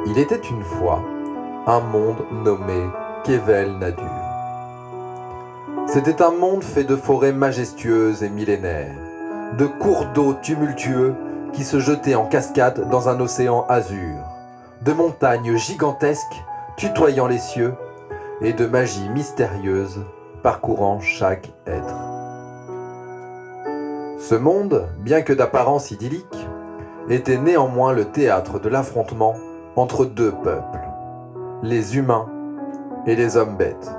Il était une fois un monde nommé Kevel Nadur. C'était un monde fait de forêts majestueuses et millénaires, de cours d'eau tumultueux qui se jetaient en cascade dans un océan azur, de montagnes gigantesques tutoyant les cieux et de magie mystérieuse parcourant chaque être. Ce monde, bien que d'apparence idyllique, était néanmoins le théâtre de l'affrontement entre deux peuples, les humains et les hommes bêtes.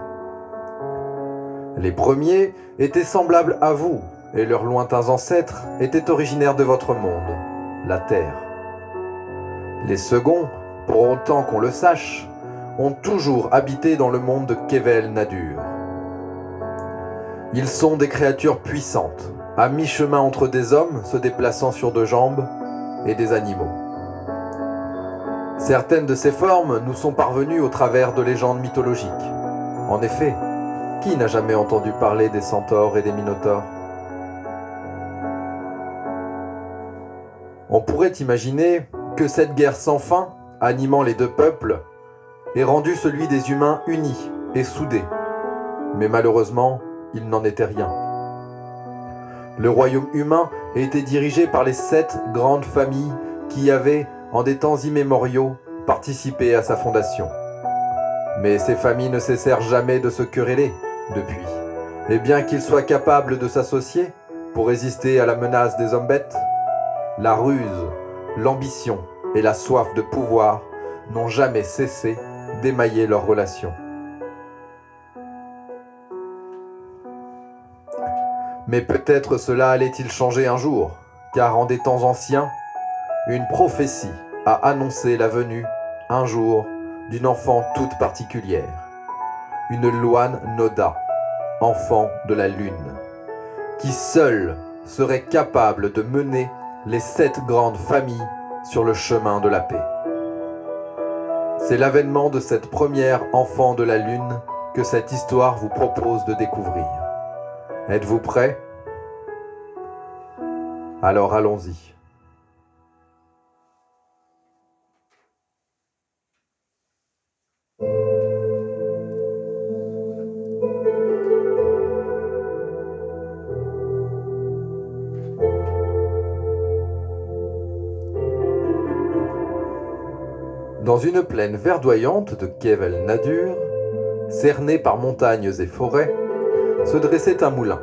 Les premiers étaient semblables à vous, et leurs lointains ancêtres étaient originaires de votre monde, la Terre. Les seconds, pour autant qu'on le sache, ont toujours habité dans le monde de Kevel Nadur. Ils sont des créatures puissantes, à mi-chemin entre des hommes se déplaçant sur deux jambes et des animaux. Certaines de ces formes nous sont parvenues au travers de légendes mythologiques. En effet, qui n'a jamais entendu parler des centaures et des minotaures ? On pourrait imaginer que cette guerre sans fin, animant les deux peuples, ait rendu celui des humains unis et soudés. Mais malheureusement, il n'en était rien. Le royaume humain était dirigé par les 7 grandes familles qui avaient, en des temps immémoriaux, participé à sa fondation. Mais ces familles ne cessèrent jamais de se quereller depuis. Et bien qu'ils soient capables de s'associer pour résister à la menace des hommes bêtes, la ruse, l'ambition et la soif de pouvoir n'ont jamais cessé d'émailler leurs relations. Mais peut-être cela allait-il changer un jour, car en des temps anciens, une prophétie a annoncé la venue, un jour, d'une enfant toute particulière, une Loan Noda, enfant de la lune, qui seule serait capable de mener les 7 grandes familles sur le chemin de la paix. C'est l'avènement de cette première enfant de la lune que cette histoire vous propose de découvrir. Êtes-vous prêts ? Alors allons-y. Dans une plaine verdoyante de Kevel Nadur, cernée par montagnes et forêts, se dressait un moulin,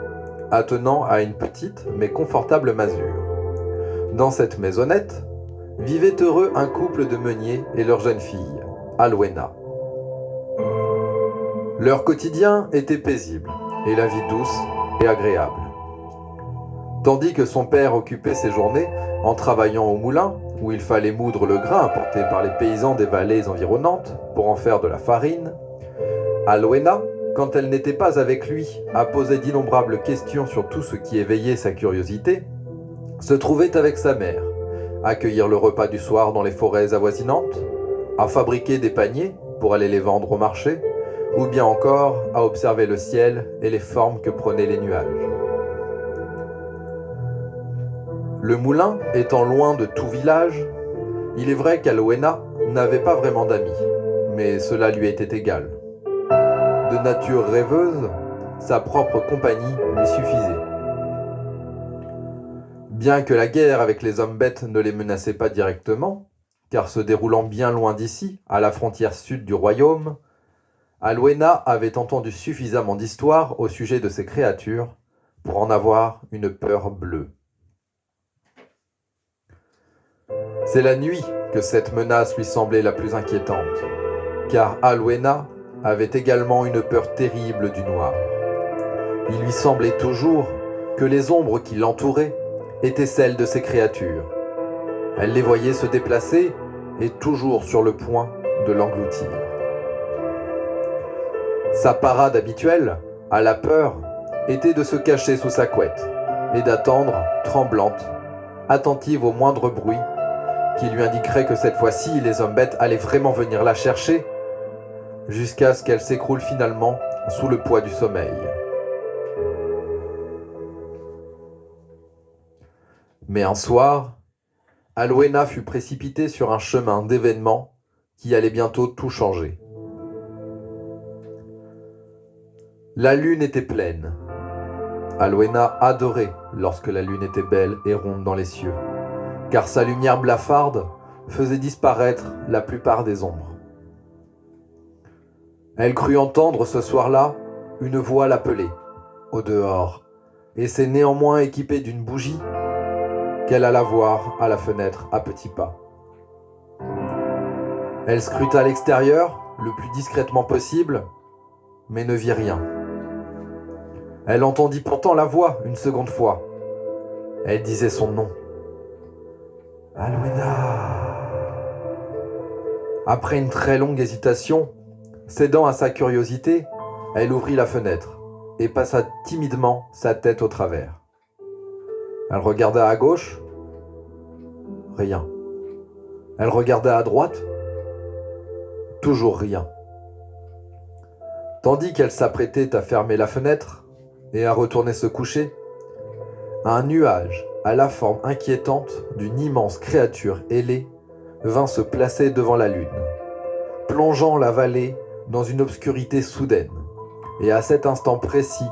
attenant à une petite mais confortable masure. Dans cette maisonnette, vivait heureux un couple de meuniers et leur jeune fille, Alwena. Leur quotidien était paisible, et la vie douce et agréable. Tandis que son père occupait ses journées en travaillant au moulin, où il fallait moudre le grain apporté par les paysans des vallées environnantes pour en faire de la farine, Alwena, quand elle n'était pas avec lui à poser d'innombrables questions sur tout ce qui éveillait sa curiosité, se trouvait avec sa mère, à cueillir le repas du soir dans les forêts avoisinantes, à fabriquer des paniers pour aller les vendre au marché, ou bien encore à observer le ciel et les formes que prenaient les nuages. Le moulin étant loin de tout village, il est vrai qu'Alwena n'avait pas vraiment d'amis, mais cela lui était égal. De nature rêveuse, sa propre compagnie lui suffisait. Bien que la guerre avec les hommes bêtes ne les menaçait pas directement, car se déroulant bien loin d'ici, à la frontière sud du royaume, Alwena avait entendu suffisamment d'histoires au sujet de ces créatures pour en avoir une peur bleue. C'est la nuit que cette menace lui semblait la plus inquiétante, car Alwena avait également une peur terrible du noir. Il lui semblait toujours que les ombres qui l'entouraient étaient celles de ces créatures. Elle les voyait se déplacer et toujours sur le point de l'engloutir. Sa parade habituelle, à la peur, était de se cacher sous sa couette et d'attendre, tremblante, attentive au moindre bruit qui lui indiquerait que cette fois-ci les hommes bêtes allaient vraiment venir la chercher, jusqu'à ce qu'elle s'écroule finalement sous le poids du sommeil. Mais un soir, Alwena fut précipitée sur un chemin d'événements qui allait bientôt tout changer. La lune était pleine. Alwena adorait lorsque la lune était belle et ronde dans les cieux, car sa lumière blafarde faisait disparaître la plupart des ombres. Elle crut entendre ce soir-là une voix l'appeler, au dehors, et c'est néanmoins équipée d'une bougie qu'elle alla voir à la fenêtre à petits pas. Elle scruta l'extérieur le plus discrètement possible, mais ne vit rien. Elle entendit pourtant la voix une seconde fois. Elle disait son nom. Alwena. Après une très longue hésitation, cédant à sa curiosité, elle ouvrit la fenêtre et passa timidement sa tête au travers. Elle regarda à gauche. Rien. Elle regarda à droite. Toujours rien. Tandis qu'elle s'apprêtait à fermer la fenêtre et à retourner se coucher, un nuage à la forme inquiétante d'une immense créature ailée vint se placer devant la lune, plongeant la vallée dans une obscurité soudaine. Et à cet instant précis,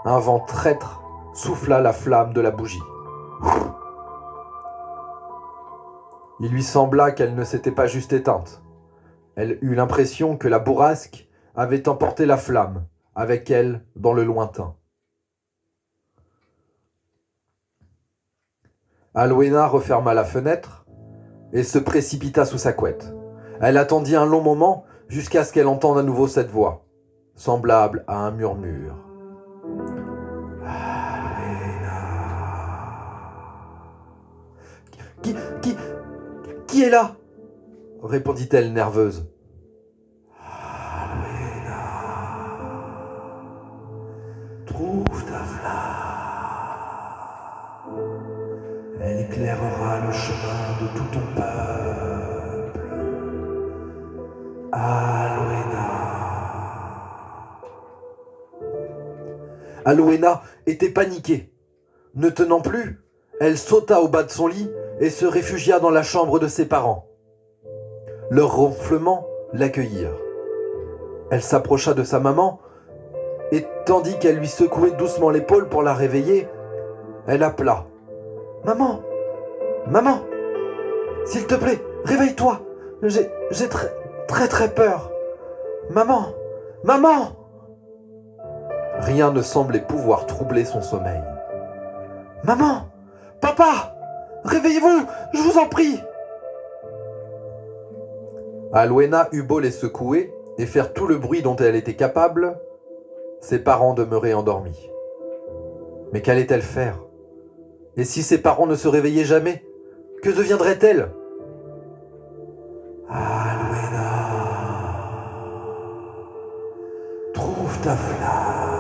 un vent traître souffla la flamme de la bougie. Il lui sembla qu'elle ne s'était pas juste éteinte. Elle eut l'impression que la bourrasque avait emporté la flamme avec elle dans le lointain. Alwena referma la fenêtre et se précipita sous sa couette. Elle attendit un long moment jusqu'à ce qu'elle entende à nouveau cette voix, semblable à un murmure. Alwena. Qui est là ? Répondit-elle nerveuse. Alwena. Trouve ta flamme. Elle éclairera le chemin de tout ton peuple. Alwena. Alwena était paniquée. Ne tenant plus, elle sauta au bas de son lit et se réfugia dans la chambre de ses parents. Leurs ronflements l'accueillirent. Elle s'approcha de sa maman et tandis qu'elle lui secouait doucement l'épaule pour la réveiller, elle appela. « Maman, maman, s'il te plaît, réveille-toi. J'ai très peur. Maman, maman !» Rien ne semblait pouvoir troubler son sommeil. « Maman, papa, réveillez-vous, je vous en prie !» Alwena eut beau les secouer et faire tout le bruit dont elle était capable, ses parents demeuraient endormis. Mais qu'allait-elle faire ? Et si ses parents ne se réveillaient jamais, que deviendrait-elle ? Alwena, trouve ta flamme.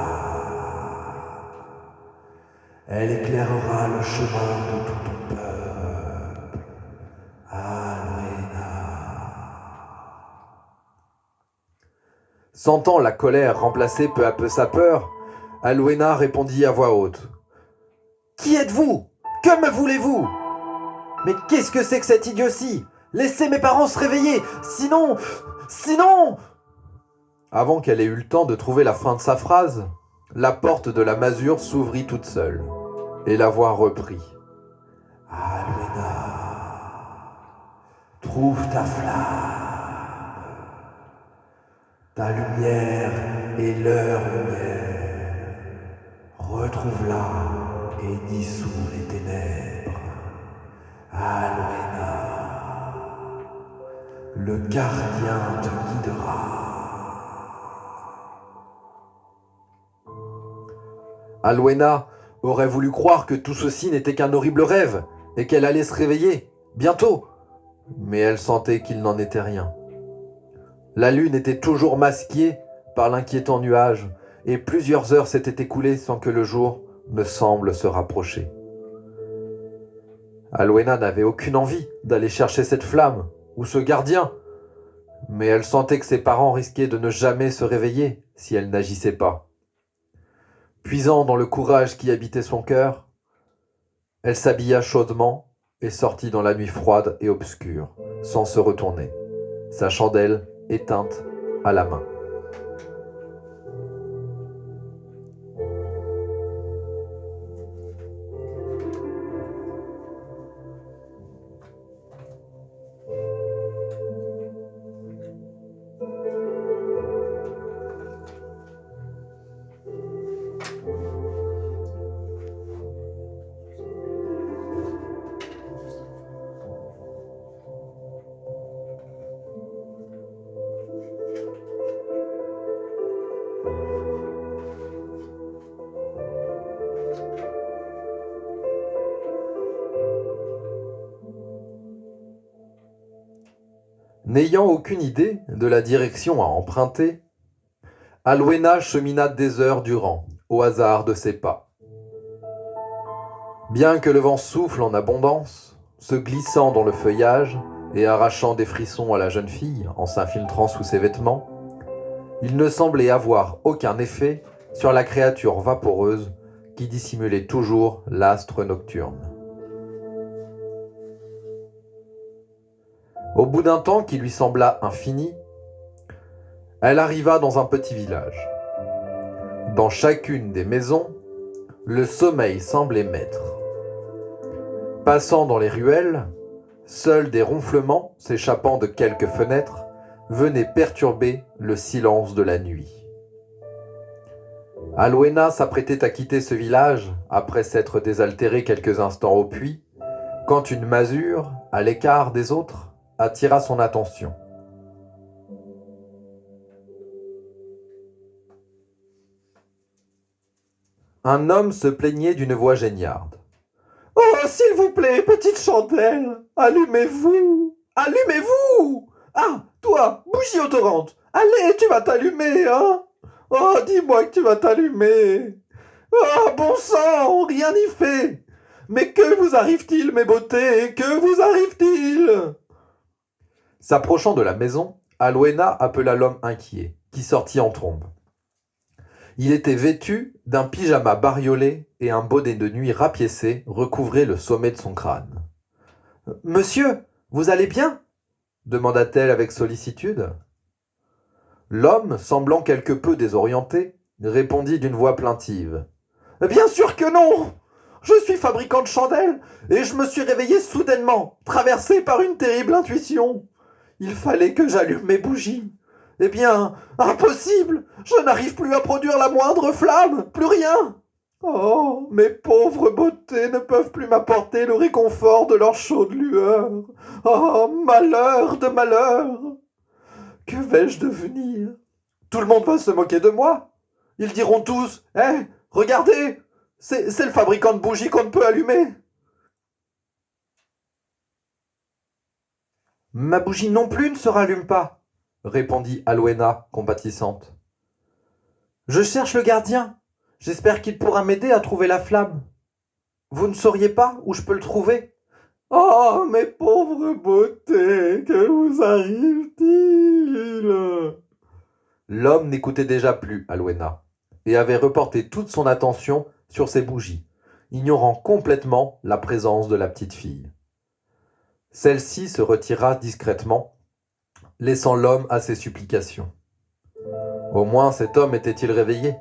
Elle éclairera le chemin de tout ton peuple. Alwena. Sentant la colère remplacer peu à peu sa peur, Alwena répondit à voix haute. « Qui êtes-vous ? Que me voulez-vous ? Mais qu'est-ce que c'est que cette idiotie ? Laissez mes parents se réveiller, sinon... » Avant qu'elle ait eu le temps de trouver la fin de sa phrase, la porte de la masure s'ouvrit toute seule, et la voix reprit. « Alwena, trouve ta flamme. Ta lumière est leur lumière. Retrouve-la et dissous les ténèbres. Alwena, le gardien te guidera. » Alwena aurait voulu croire que tout ceci n'était qu'un horrible rêve et qu'elle allait se réveiller, bientôt. Mais elle sentait qu'il n'en était rien. La lune était toujours masquée par l'inquiétant nuage et plusieurs heures s'étaient écoulées sans que le jour ne semble se rapprocher. Alwena n'avait aucune envie d'aller chercher cette flamme ou ce gardien, mais elle sentait que ses parents risquaient de ne jamais se réveiller si elle n'agissait pas. Puisant dans le courage qui habitait son cœur, elle s'habilla chaudement et sortit dans la nuit froide et obscure, sans se retourner, sa chandelle éteinte à la main. N'ayant aucune idée de la direction à emprunter, Alwena chemina des heures durant, au hasard de ses pas. Bien que le vent souffle en abondance, se glissant dans le feuillage et arrachant des frissons à la jeune fille en s'infiltrant sous ses vêtements, il ne semblait avoir aucun effet sur la créature vaporeuse qui dissimulait toujours l'astre nocturne. Au bout d'un temps qui lui sembla infini, elle arriva dans un petit village. Dans chacune des maisons, le sommeil semblait maître. Passant dans les ruelles, seuls des ronflements s'échappant de quelques fenêtres venaient perturber le silence de la nuit. Alwena s'apprêtait à quitter ce village après s'être désaltérée quelques instants au puits, quand une masure, à l'écart des autres, attira son attention. Un homme se plaignait d'une voix geignarde. « Oh, s'il vous plaît, petite chandelle, allumez-vous! Allumez-vous! Ah, toi, bougie odorante, allez, tu vas t'allumer, hein? Oh, dis-moi que tu vas t'allumer! Oh, bon sang, rien n'y fait! Mais que vous arrive-t-il, mes beautés? Que vous arrive-t-il » S'approchant de la maison, Alwena appela l'homme inquiet, qui sortit en trombe. Il était vêtu d'un pyjama bariolé et un bonnet de nuit rapiécé recouvrait le sommet de son crâne. « Monsieur, vous allez bien » demanda-t-elle avec sollicitude. L'homme, semblant quelque peu désorienté, répondit d'une voix plaintive. « Bien sûr que non! Je suis fabricant de chandelles et je me suis réveillé soudainement, traversé par une terrible intuition. Il fallait que j'allume mes bougies. Eh bien, impossible! Je n'arrive plus à produire la moindre flamme, plus rien! Oh, mes pauvres beautés ne peuvent plus m'apporter le réconfort de leur chaude lueur. Oh, malheur de malheur! Que vais-je devenir? Tout le monde va se moquer de moi. Ils diront tous, « Eh, regardez, c'est le fabricant de bougies qu'on ne peut allumer. » Ma bougie non plus ne se rallume pas, répondit Alwena, compatissante. Je cherche le gardien. J'espère qu'il pourra m'aider à trouver la flamme. Vous ne sauriez pas où je peux le trouver? Oh, mes pauvres beautés, que vous arrive-t-il? L'homme n'écoutait déjà plus Alwena et avait reporté toute son attention sur ses bougies, ignorant complètement la présence de la petite fille. Celle-ci se retira discrètement, laissant l'homme à ses supplications. Au moins cet homme était-il réveillé,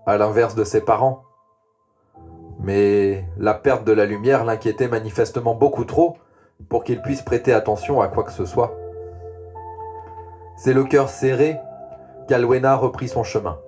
à l'inverse de ses parents. Mais la perte de la lumière l'inquiétait manifestement beaucoup trop pour qu'il puisse prêter attention à quoi que ce soit. C'est le cœur serré qu'Alwena reprit son chemin.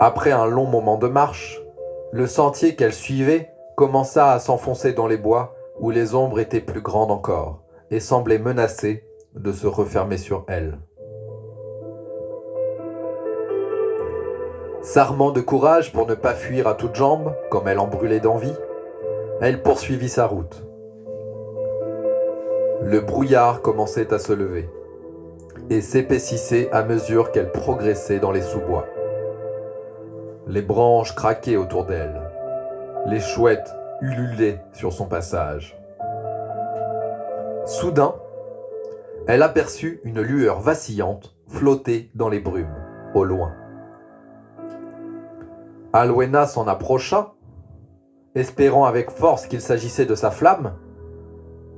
Après un long moment de marche, le sentier qu'elle suivait commença à s'enfoncer dans les bois où les ombres étaient plus grandes encore et semblaient menacées de se refermer sur elle. S'armant de courage pour ne pas fuir à toutes jambes, comme elle en brûlait d'envie, elle poursuivit sa route. Le brouillard commençait à se lever et s'épaississait à mesure qu'elle progressait dans les sous-bois. Les branches craquaient autour d'elle. Les chouettes ululaient sur son passage. Soudain, elle aperçut une lueur vacillante flotter dans les brumes, au loin. Alwena s'en approcha, espérant avec force qu'il s'agissait de sa flamme,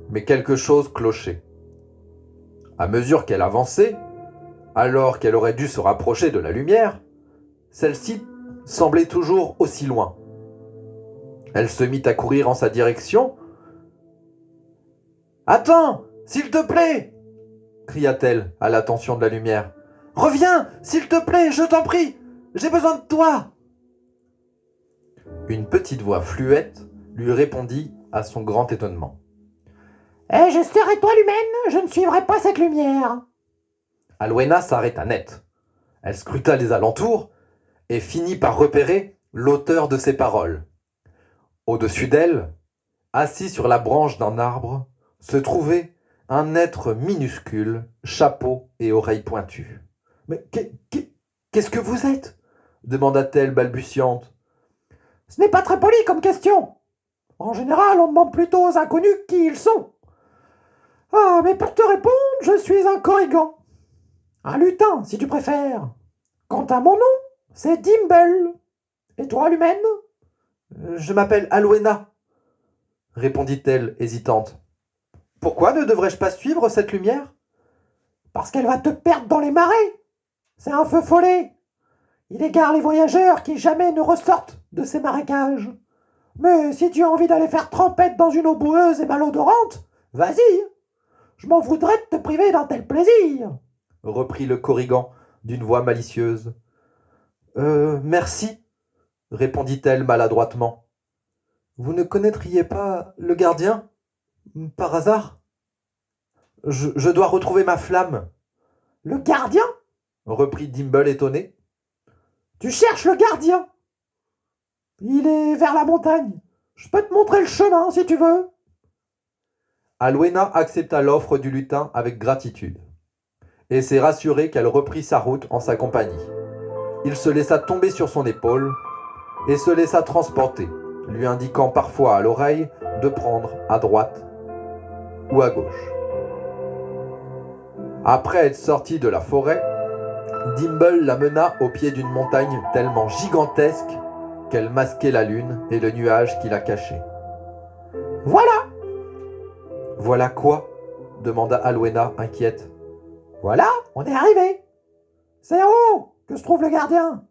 mais quelque chose clochait. À mesure qu'elle avançait, alors qu'elle aurait dû se rapprocher de la lumière, celle-ci semblait toujours aussi loin. Elle se mit à courir en sa direction. « Attends, s'il te plaît !» cria-t-elle à l'attention de la lumière. « Reviens, s'il te plaît, je t'en prie, j'ai besoin de toi !» Une petite voix fluette lui répondit à son grand étonnement. « Je serai toi l'humaine, je ne suivrai pas cette lumière. » Alwena s'arrêta net. Elle scruta les alentours et finit par repérer l'auteur de ces paroles. Au-dessus d'elle, assis sur la branche d'un arbre, se trouvait un être minuscule, chapeau et oreilles pointues. « Mais qu'est-ce que vous êtes ?» demanda-t-elle balbutiante. « Ce n'est pas très poli comme question. En général, on demande plutôt aux inconnus qui ils sont. Ah, mais pour te répondre, je suis un Korrigan. Un lutin, si tu préfères. Quant à mon nom, c'est Dimble. Et toi, l'humaine ? » « Je m'appelle Alwena, » répondit-elle hésitante. « Pourquoi ne devrais-je pas suivre cette lumière ?»« Parce qu'elle va te perdre dans les marais. C'est un feu follet. Il égare les voyageurs qui jamais ne ressortent de ces marécages. Mais si tu as envie d'aller faire trempette dans une eau boueuse et malodorante, vas-y. Je m'en voudrais de te priver d'un tel plaisir, » reprit le Korrigan d'une voix malicieuse. Merci, répondit-elle maladroitement. Vous ne connaîtriez pas le gardien, par hasard ? Je dois retrouver ma flamme. Le gardien ? Reprit Dimble étonné. Tu cherches le gardien ? Il est vers la montagne. Je peux te montrer le chemin si tu veux. Alwena accepta l'offre du lutin avec gratitude et s'est rassurée qu'elle reprit sa route en sa compagnie. Il se laissa tomber sur son épaule et se laissa transporter, lui indiquant parfois à l'oreille de prendre à droite ou à gauche. Après être sorti de la forêt, Dimble la mena au pied d'une montagne tellement gigantesque qu'elle masquait la lune et le nuage qui la cachait. « Voilà !» « Voilà quoi ?» demanda Alwena inquiète. « Voilà, on est arrivé. C'est en haut que se trouve le gardien. »«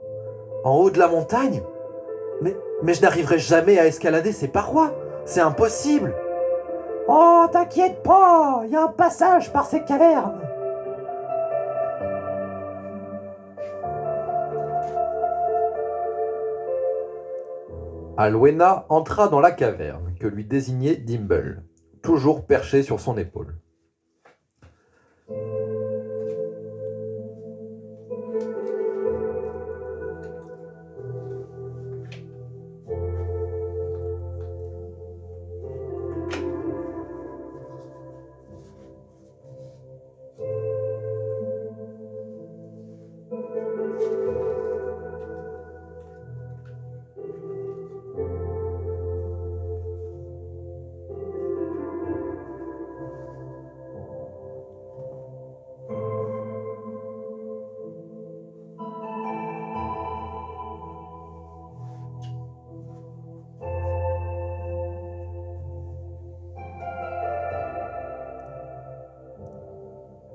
En haut de la montagne ? Mais je n'arriverai jamais à escalader ces parois. C'est impossible. » »« Oh, t'inquiète pas, il y a un passage par ces cavernes. » Alwena entra dans la caverne que lui désignait Dimble, toujours perché sur son épaule.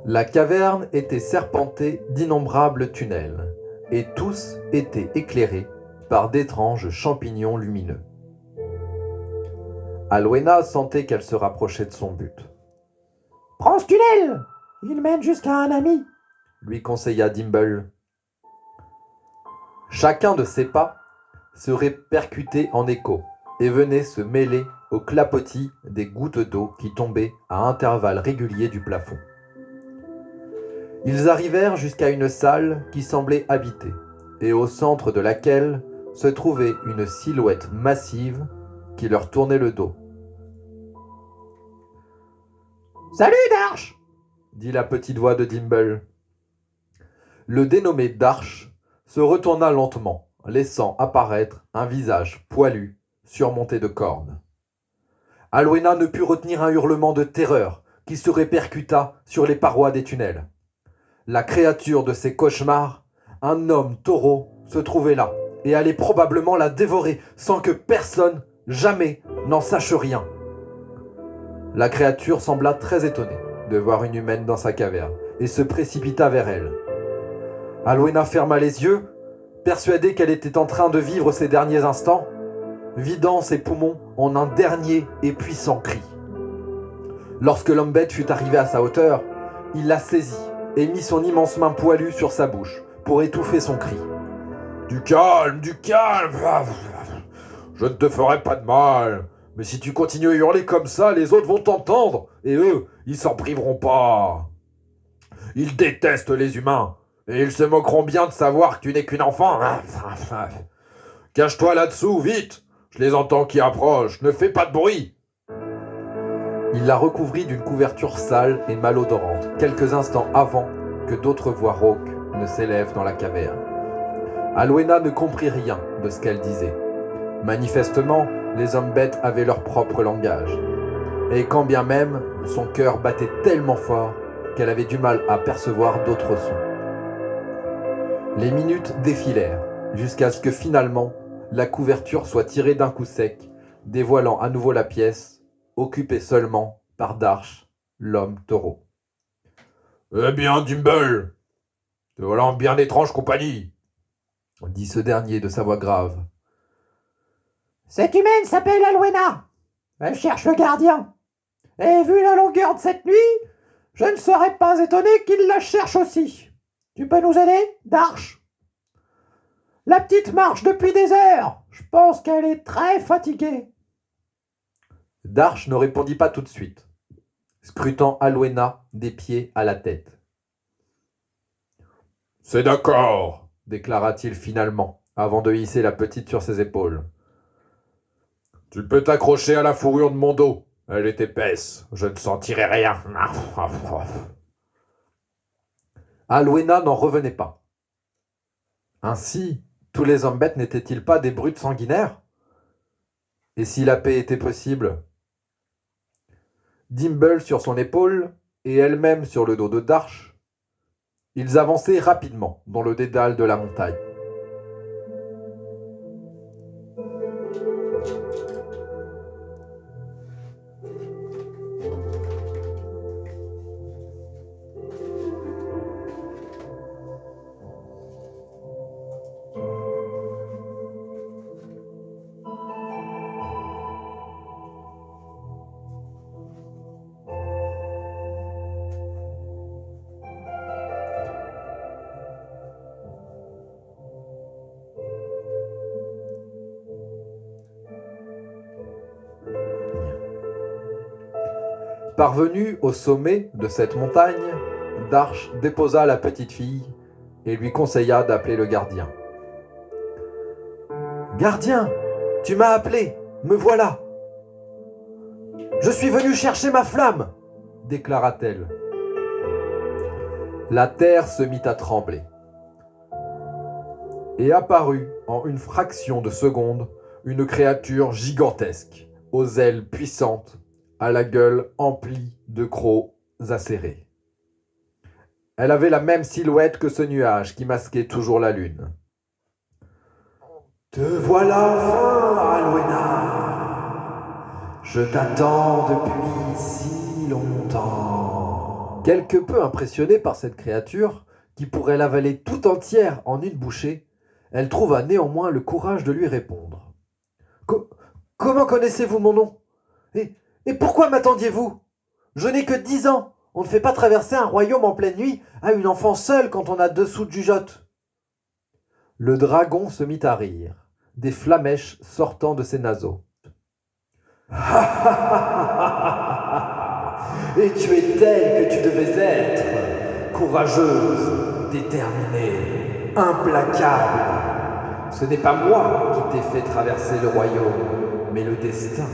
La caverne était serpentée d'innombrables tunnels, et tous étaient éclairés par d'étranges champignons lumineux. Alwena sentait qu'elle se rapprochait de son but. « Prends ce tunnel! Il mène jusqu'à un ami !» lui conseilla Dimble. Chacun de ses pas se répercutait en écho et venait se mêler au clapotis des gouttes d'eau qui tombaient à intervalles réguliers du plafond. Ils arrivèrent jusqu'à une salle qui semblait habitée et au centre de laquelle se trouvait une silhouette massive qui leur tournait le dos. « Salut, Darche !» dit la petite voix de Dimble. Le dénommé Darche se retourna lentement, laissant apparaître un visage poilu, surmonté de cornes. Alwena ne put retenir un hurlement de terreur qui se répercuta sur les parois des tunnels. La créature de ses cauchemars, un homme taureau, se trouvait là et allait probablement la dévorer sans que personne, jamais, n'en sache rien. La créature sembla très étonnée de voir une humaine dans sa caverne et se précipita vers elle. Alwena ferma les yeux, persuadée qu'elle était en train de vivre ses derniers instants, vidant ses poumons en un dernier et puissant cri. Lorsque l'homme-bête fut arrivé à sa hauteur, il la saisit et mit son immense main poilue sur sa bouche pour étouffer son cri. « Du calme, du calme! Je ne te ferai pas de mal, mais si tu continues à hurler comme ça, les autres vont t'entendre, et eux, ils s'en priveront pas. Ils détestent les humains, et ils se moqueront bien de savoir que tu n'es qu'une enfant. Cache-toi là-dessous, vite! Je les entends qui approchent, ne fais pas de bruit! » Il la recouvrit d'une couverture sale et malodorante, quelques instants avant que d'autres voix rauques ne s'élèvent dans la caverne. Alwena ne comprit rien de ce qu'elle disait. Manifestement, les hommes bêtes avaient leur propre langage. Et quand bien même, son cœur battait tellement fort qu'elle avait du mal à percevoir d'autres sons. Les minutes défilèrent, jusqu'à ce que finalement, la couverture soit tirée d'un coup sec, dévoilant à nouveau la pièce, occupée seulement par Darche, l'homme taureau. « Eh bien, Dimble, te voilà en bien étrange compagnie, » dit ce dernier de sa voix grave. « Cette humaine s'appelle Alwena. Elle cherche le gardien. Et vu la longueur de cette nuit, je ne serais pas étonné qu'il la cherche aussi. Tu peux nous aider, Darche? La petite marche depuis des heures. Je pense qu'elle est très fatiguée. » Darche ne répondit pas tout de suite, scrutant Alwena des pieds à la tête. « C'est d'accord, déclara-t-il finalement, avant de hisser la petite sur ses épaules. « Tu peux t'accrocher à la fourrure de mon dos. Elle est épaisse, je ne sentirai rien. » Alwena n'en revenait pas. Ainsi, tous les hommes bêtes n'étaient-ils pas des brutes sanguinaires? Et si la paix était possible? Dimble sur son épaule, et elle-même sur le dos de Darche, ils avançaient rapidement dans le dédale de la montagne. Parvenu au sommet de cette montagne, Darche déposa la petite fille et lui conseilla d'appeler le gardien. « Gardien, tu m'as appelé, me voilà. Je suis venu chercher ma flamme, déclara-t-elle. La terre se mit à trembler et apparut en une fraction de seconde une créature gigantesque, aux ailes puissantes, à la gueule emplie de crocs acérés. Elle avait la même silhouette que ce nuage qui masquait toujours la lune. « Te voilà enfin, Alwena. Je t'attends depuis si longtemps. » Quelque peu impressionné par cette créature, qui pourrait l'avaler tout entière en une bouchée, elle trouva néanmoins le courage de lui répondre. Comment connaissez-vous mon nom et pourquoi m'attendiez-vous? Je n'ai que 10 ans. On ne fait pas traverser un royaume en pleine nuit à une enfant seule quand on a 2 sous de jugeote. » Le dragon se mit à rire, des flammèches sortant de ses naseaux. Et tu es telle que tu devais être, courageuse, déterminée, implacable. Ce n'est pas moi qui t'ai fait traverser le royaume, mais le destin.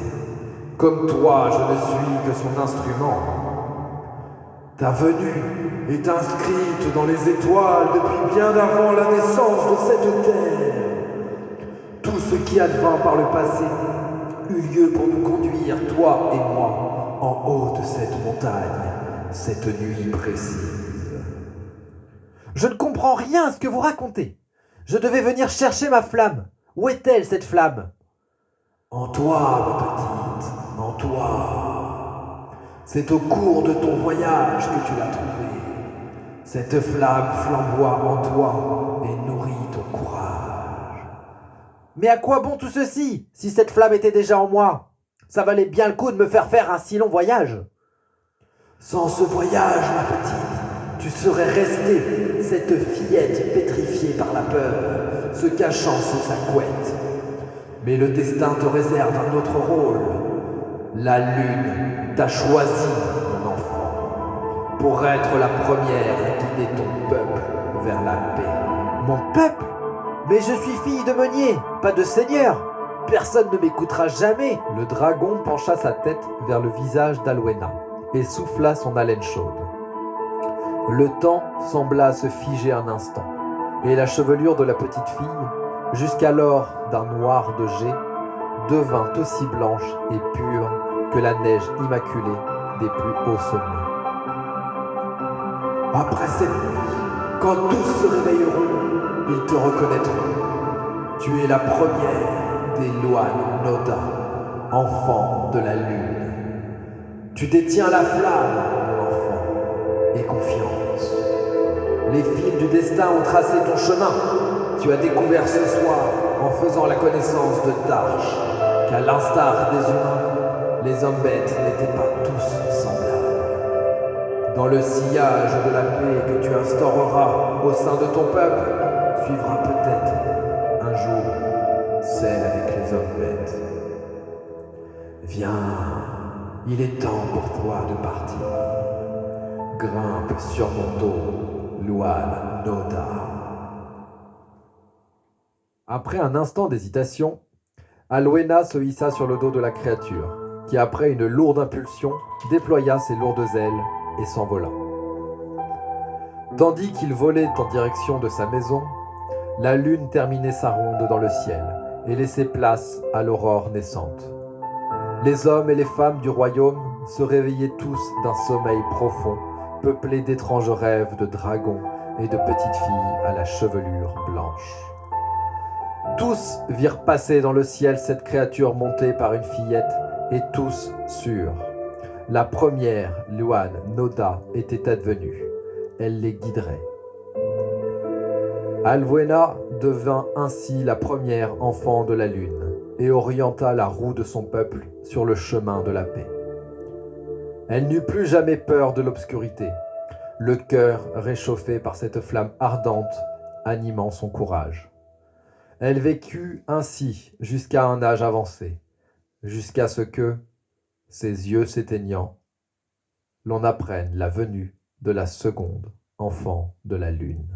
Comme toi, je ne suis que son instrument. Ta venue est inscrite dans les étoiles depuis bien avant la naissance de cette terre. Tout ce qui advint par le passé eut lieu pour nous conduire, toi et moi, en haut de cette montagne, cette nuit précise. Je ne comprends rien à ce que vous racontez. Je devais venir chercher ma flamme. Où est-elle, cette flamme? En toi, ma petite, en toi. C'est au cours de ton voyage que tu l'as trouvée. Cette flamme flamboie en toi et nourrit ton courage. Mais à quoi bon tout ceci, si cette flamme était déjà en moi? Ça valait bien le coup de me faire un si long voyage. Sans ce voyage, ma petite, tu serais restée, cette fillette pétrifiée par la peur, se cachant sous sa couette. Mais le destin te réserve un autre rôle. La lune t'a choisi, mon enfant, pour être la première à guider ton peuple vers la paix. Mon peuple? Mais je suis fille de meunier, pas de seigneur. Personne ne m'écoutera jamais. Le dragon pencha sa tête vers le visage d'Alwena et souffla son haleine chaude. Le temps sembla se figer un instant, et la chevelure de la petite fille, jusqu'alors d'un noir de jet, devint aussi blanche et pure que la neige immaculée des plus hauts sommets. Après cette nuit, quand tous se réveilleront, ils te reconnaîtront. Tu es la première des Luan Noda, enfant de la lune. Tu détiens la flamme, mon enfant, et confiance. Les fils du destin ont tracé ton chemin. Tu as découvert ce soir, en faisant la connaissance de Tarsh, qu'à l'instar des humains, les hommes bêtes n'étaient pas tous semblables. Dans le sillage de la paix que tu instaureras au sein de ton peuple, suivra peut-être un jour celle avec les hommes bêtes. Viens, il est temps pour toi de partir. Grimpe sur mon dos, Luan Noda. Après un instant d'hésitation, Alwena se hissa sur le dos de la créature, qui après une lourde impulsion, déploya ses lourdes ailes et s'envola. Tandis qu'il volait en direction de sa maison, la lune terminait sa ronde dans le ciel et laissait place à l'aurore naissante. Les hommes et les femmes du royaume se réveillaient tous d'un sommeil profond, peuplé d'étranges rêves de dragons et de petites filles à la chevelure blanche. Tous virent passer dans le ciel cette créature montée par une fillette, et tous sûrs. La première, Luan Noda, était advenue. Elle les guiderait. Alwena devint ainsi la première enfant de la lune, et orienta la roue de son peuple sur le chemin de la paix. Elle n'eut plus jamais peur de l'obscurité, le cœur réchauffé par cette flamme ardente animant son courage. Elle vécut ainsi jusqu'à un âge avancé, jusqu'à ce que, ses yeux s'éteignant, l'on apprenne la venue de la seconde enfant de la lune.